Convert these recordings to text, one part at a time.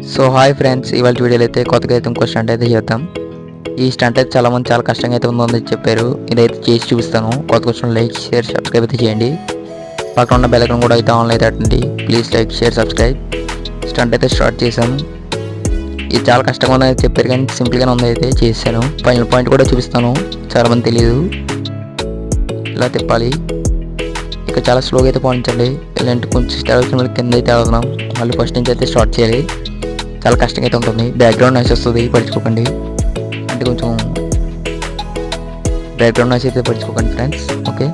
So hi friends, ఇవాళ వీడియోలో అయితే కొత్తగా అయితే ఇంకో స్టంట్ అయితే చేద్దాం. ఈ స్టంట్ అయితే చాలామంది చాలా కష్టంగా అయితే ఉందని చెప్పారు. ఇదైతే చేసి చూపిస్తాను. కొత్త వచ్చిన లైక్, షేర్, సబ్స్క్రైబ్ అయితే చేయండి. పక్కన ఉన్న బెల్ ఐకాన్ కూడా అయితే ఆన్లో అయితే అట్టండి. Please like, share, subscribe. Stunt అయితే స్టార్ట్ చేసాము. ఇది చాలా కష్టంగా ఉందని చెప్పారు కానీ సింపుల్గానే ఉంది, అయితే చేశాను. ఫైనల్ పాయింట్ కూడా చూపిస్తాను, చాలామంది తెలియదు. ఇలా తిప్పాలి. ఇక చాలా స్లోగా అయితే పాయించండి. ఇలాంటి కొంచెం స్టెల్ కింద అయితే వెళ్తున్నాం. మళ్ళీ ఫస్ట్ నుంచి అయితే స్టార్ట్ చేయాలి. చాలా కష్టంగా అయితే ఉంటుంది. బ్యాక్గ్రౌండ్ నాయిస్ వస్తుంది, పడుచుకోకండి. అంటే కొంచెం బ్యాక్గ్రౌండ్ నాయిస్ అయితే పడుచుకోకండి ఫ్రెండ్స్. ఓకే,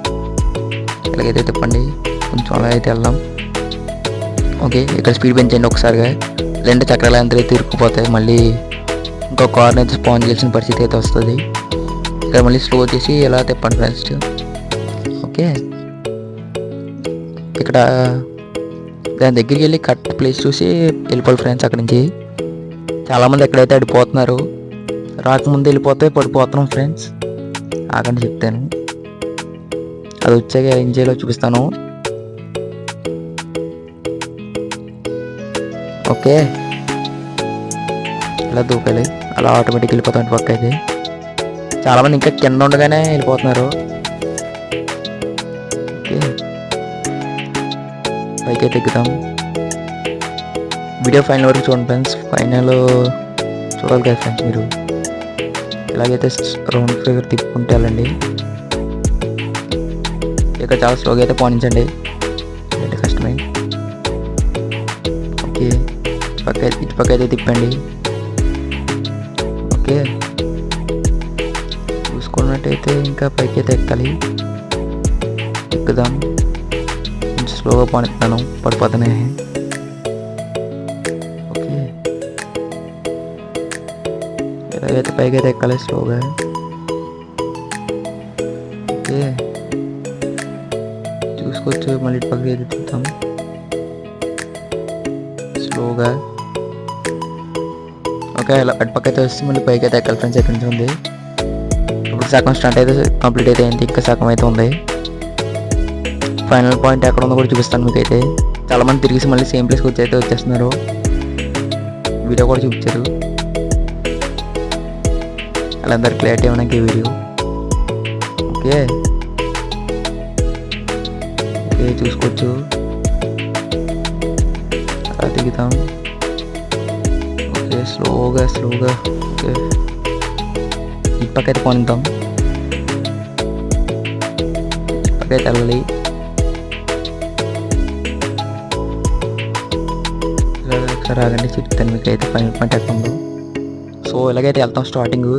ఇలాగైతే తిప్పండి. కొంచెం అలా అయితే వెళ్దాం. ఓకే, ఇక్కడ స్పీడ్ పెంచండి ఒకసారిగా. రెండు చక్రాలు ఎంత అయితే ఇరుక్కుపోతాయి. మళ్ళీ ఇంకో కార్ని అయితే స్పాన్ చేయాల్సిన పరిస్థితి అయితే వస్తుంది. ఇక్కడ మళ్ళీ స్లో చేసి ఇలా తిప్పండి ఫ్రెండ్స్. ఓకే, ఇక్కడ దాని దగ్గరికి వెళ్ళి కట్ ప్లేస్ చూసి వెళ్ళిపోవాలి ఫ్రెండ్స్. అక్కడి నుంచి చాలామంది ఎక్కడైతే అడిపోతున్నారు, రాకముందు వెళ్ళిపోతే పడిపోతున్నాం ఫ్రెండ్స్. ఆగండి చెప్తాను, అది వచ్చాక ఏం చేయాలో చూపిస్తాను. ఓకే, ఇలా దూకాలి. అలా ఆటోమేటిక్ వెళ్ళిపోతాం పక్క అయితే. చాలామంది ఇంకా కింద ఉండగానే వెళ్ళిపోతున్నారు. ఓకే, పైకి అయితే ఎక్కుతాం. వీడియో ఫైనల్ వరకు చూడండి ఫ్రెండ్స్. ఫైనల్ చూడాలి కదా ఫ్రెండ్స్ మీరు. ఇలాగైతే రౌండ్ ఫిగర్ తిప్పుకుంటే వెళ్ళండి. ఇక్కడ చాలా స్లోగా అయితే పానించండి, అంటే కష్టమే. ఓకే, ఇటు పక్క అయితే తిప్పండి. ఓకే, చూసుకున్నట్టయితే ఇంకా పైకి అయితే ఎక్కాలి. ఎక్కుదాం. స్లోగా పానిస్తాను, పడిపోతానే. ఓకే, ఇలాగైతే పైకి అయితే ఎక్కాలి స్లోగా. ఓకే, చూసుకోవచ్చు. మళ్ళీ ఇటు పక్కకి అయితే తిప్పుతాం స్లోగా. ఓకే, ఇలా అటు పక్క అయితే వస్తే మళ్ళీ పైకి అయితే ఎక్కాలి ఫ్రెండ్స్. ఎక్కడి నుంచి ఉంది. ఇప్పుడు సగం స్టార్ట్ అయితే కంప్లీట్ అయితే అయింది, ఇంకా సగం అయితే ఉంది. ఫైనల్ పాయింట్ ఎక్కడ ఉందో కూడా చూపిస్తాను మీకు. అయితే చాలామంది తిరిగి మళ్ళీ సేమ్ ప్లేస్కి వచ్చి అయితే వచ్చేస్తున్నారు. వీడియో కూడా చూపించారు. వాళ్ళందరూ క్లారిటీ ఏమన్నా ఈ వీడియో. ఓకే, ఓకే చూసుకోవచ్చు. అలా దిగుతాం. ఓకే, స్లోగా. ఓకే, ఈ పక్క అయితే పోనిద్దాం. పక్క అయితే వెళ్ళాలి. రాగండి చెప్తాను మీకు అయితే ఫైనల్ పాయింట్ ఎక్కడ ఉందో. సో ఇలాగైతే వెళ్తాం స్టార్టింగ్.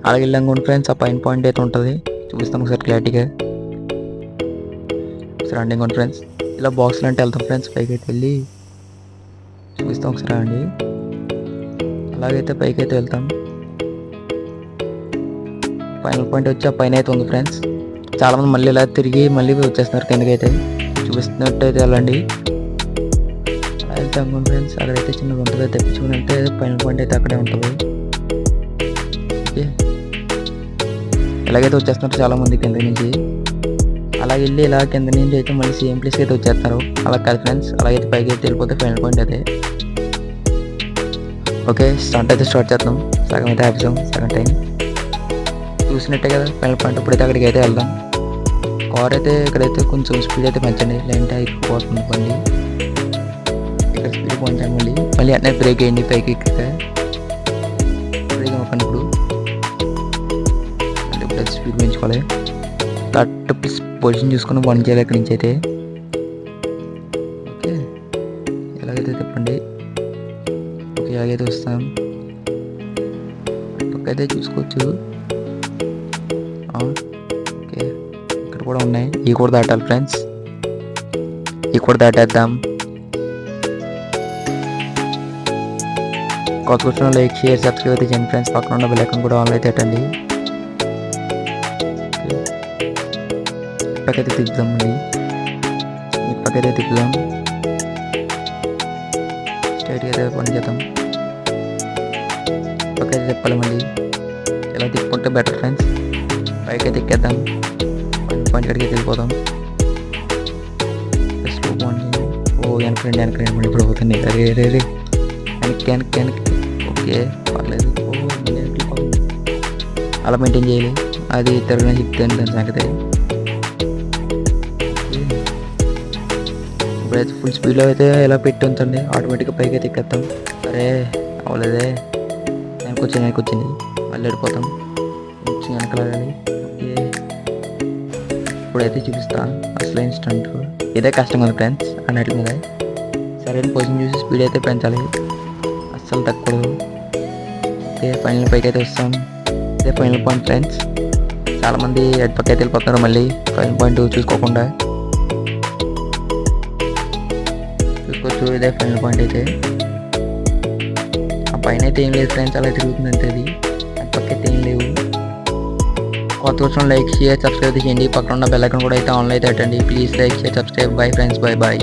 అలాగే వెళ్ళంగా ఉండి ఫ్రెండ్స్, ఆ పైన పాయింట్ అయితే ఉంటుంది, చూపిస్తాం ఒకసారి క్లారిటీగా. ఒకసారి అండి ఇంకోండి ఫ్రెండ్స్. ఇలా బాక్స్లో అంటే వెళ్తాం ఫ్రెండ్స్. పైకి అయితే వెళ్ళి చూపిస్తాం ఒకసారి అండి. అలాగైతే పైకి అయితే వెళ్తాం. ఫైనల్ పాయింట్ వచ్చి ఆ పైన అయితే ఉంది ఫ్రెండ్స్. చాలామంది మళ్ళీ ఇలా తిరిగి మళ్ళీ వచ్చేస్తున్నారు కిందకైతే. చూపిస్తున్నట్టు అయితే వెళ్ళండి. వెళ్తాం ఫ్రెండ్స్. అక్కడైతే చిన్నగా ఉంటుంది, తెప్పించుకుని అంటే ఫైనల్ పాయింట్ అయితే అక్కడే ఉంటుంది. ఓకే, ఎలాగైతే వచ్చేస్తున్నారు చాలామంది కింద నుంచి. అలా వెళ్ళి ఇలా కింద నుంచి అయితే మళ్ళీ సేమ్ ప్లేస్కి అయితే వచ్చేస్తారు. అలా కాదు ఫ్రెండ్స్, అలాగైతే పైకి అయితే వెళ్ళిపోతే ఫైనల్ పాయింట్ అయితే. ఓకే, స్టార్ట్ అయితే స్టార్ట్ చేద్దాం. సగం అయితే ఆపిస్తాం, సగం టైం చూసినట్టే కదా ఫైనల్ పాయింట్. ఇప్పుడైతే అక్కడికి అయితే వెళ్దాం. కార్ అయితే ఇక్కడైతే కొంచెం స్పీడ్ అయితే పెంచండి, లేదంటే అయిపోతుంది బండి. ఇక్కడ స్పీడ్ పోయించాను. మళ్ళీ అన్నీ బ్రేక్ వేయండి పైకి ఎక్కాక. బ్రేక్ అవ్వకప్పుడు మళ్ళీ ఇప్పుడు స్పీడ్ పెంచుకోవాలి. కరెక్ట్ పొజిషన్ చూసుకుని బంద్ చేయాలి ఇక్కడి నుంచి అయితే. ఓకే, ఎలాగైతే తిప్పండి. ఓకే, ఎలాగైతే వస్తాం. పక్కైతే చూసుకోవచ్చు. ఓకే, ఇక్కడ కూడా ఉన్నాయి. ఇవి కూడా దాటాలి ఫ్రెండ్స్. ఇవి కూడా దాటేద్దాం. కొత్త వచ్చిన లైక్, షేర్, సబ్స్క్రైబ్ అయితే చేయండి ఫ్రెండ్స్. పక్కన ఉన్న బెల్ ఐకాన్ కూడా ఆన్లో అయితే పెట్టండి. పక్కైతే తిప్పుదాం. మళ్ళీ పక్కైతే తిప్పుదాం. స్ట్రైట్గా అయితే పని చేద్దాం. పక్కైతే తిప్పాలి. మళ్ళీ ఇలా తిప్పుకుంటే బెటర్ ఫ్రెండ్స్. పైకి అయితే ఎక్కేద్దాం. పాయింట్ కాడికి వెళ్ళిపోదాం. Slow morning. ఓ వెనక రండి మళ్ళీ ఇప్పుడు పోతుంది. అరే వెనక్కి ఓకే పర్లేదు. అలా మెయింటైన్ చేయాలి, అది తిరగని చెప్తాను దాని సంగతి. ఇప్పుడైతే ఫుల్ స్పీడ్లో అయితే ఇలా పెట్టి ఉంచండి, ఆటోమేటిక్గా పైకి అయితే ఎక్కేస్తాం. అరే అవ్వలేదే, వెనక్కి వచ్చింది మళ్ళీ వెళ్ళిపోతాం, కొంచెం వెనకలాగాలి. ఓకే ఇప్పుడైతే చూపిస్తాను అసలైన స్టంట్. ఇదే కష్టం కదా ఫ్రెండ్స్ అన్నట్ల మీద. సరైన పొజిషన్ చూసి స్పీడ్ అయితే పెంచాలి, అస్సలు తగ్గకూడదు. ఓకే ఫైనల్ పైకి అయితే వస్తాం. ఇదే ఫైనల్ పాయింట్ ఫ్రెండ్స్. చాలామంది ఎడ్ పక్క అయితే వెళ్ళిపోతున్నారు మళ్ళీ ఫైనల్ పాయింట్ చూసుకోకుండా. చూసుకోవచ్చు ఇదే ఫైనల్ పాయింట్ అయితే. ఆ పైన అయితే ఏం లేదు ఫ్రెండ్స్, అలా తిరుగుతుంది అంతే. అది అటు పక్క అయితే ఏం లేవు. కొత్త వచ్చిన లైక్ షేర్ సబ్స్క్రైబ్ చేయండి, పక్కన ఉన్న బెల్ ఐకాన్ కూడా అయితే ఆన్లో అయితే పెట్టండి. Please like share subscribe. Bye friends, by.